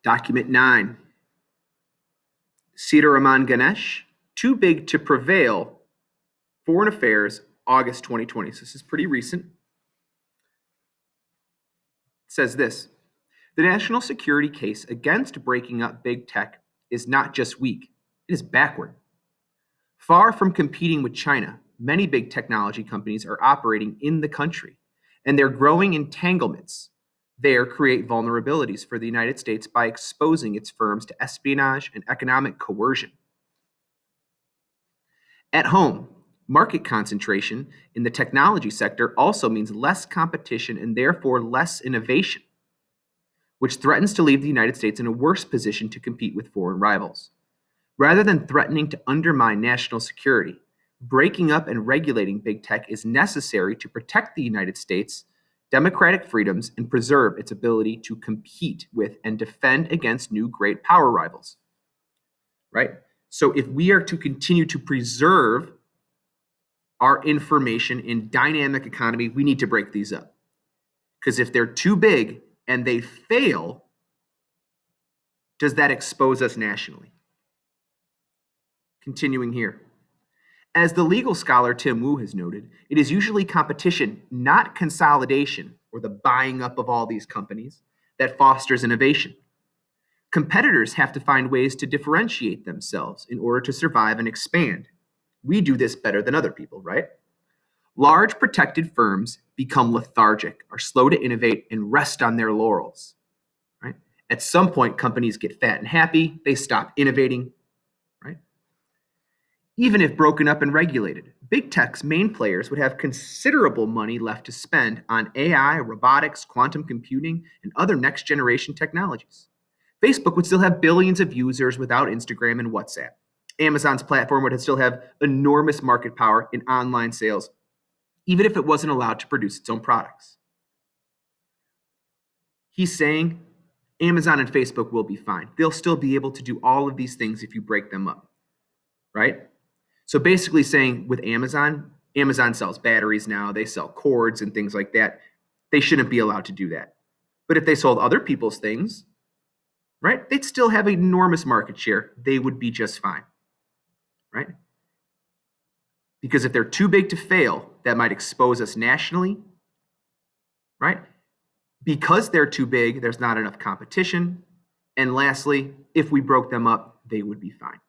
Document 9. Sitaraman Ganesh, Too Big to Prevail, Foreign Affairs, August 2020. So this is pretty recent. It says this: the national security case against breaking up big tech is not just weak, it is backward. Far from competing with China, many big technology companies are operating in the country, and their growing entanglements there create vulnerabilities for the United States by exposing its firms to espionage and economic coercion. At home, market concentration in the technology sector also means less competition and therefore less innovation, which threatens to leave the United States in a worse position to compete with foreign rivals. Rather than threatening to undermine national security, breaking up and regulating big tech is necessary to protect the United States' democratic freedoms and preserve its ability to compete with and defend against new great power rivals. Right? So if we are to continue to preserve our information in dynamic economy, we need to break these up. Because if they're too big and they fail, does that expose us nationally? Continuing here. As the legal scholar Tim Wu has noted, it is usually competition, not consolidation or the buying up of all these companies, that fosters innovation. Competitors have to find ways to differentiate themselves in order to survive and expand. We do this better than other people, right? Large protected firms become lethargic, are slow to innovate, and rest on their laurels. Right? At some point, companies get fat and happy, they stop innovating. Right? Even if broken up and regulated, big tech's main players would have considerable money left to spend on AI, robotics, quantum computing, and other next-generation technologies. Facebook would still have billions of users without Instagram and WhatsApp. Amazon's platform would still have enormous market power in online sales, even if it wasn't allowed to produce its own products. He's saying Amazon and Facebook will be fine. They'll still be able to do all of these things if you break them up, right? So basically saying with Amazon sells batteries now, they sell cords and things like that. They shouldn't be allowed to do that. But if they sold other people's things, right, they'd still have enormous market share. They would be just fine, right? Because if they're too big to fail, that might expose us nationally, right? Because they're too big, there's not enough competition. And lastly, if we broke them up, they would be fine.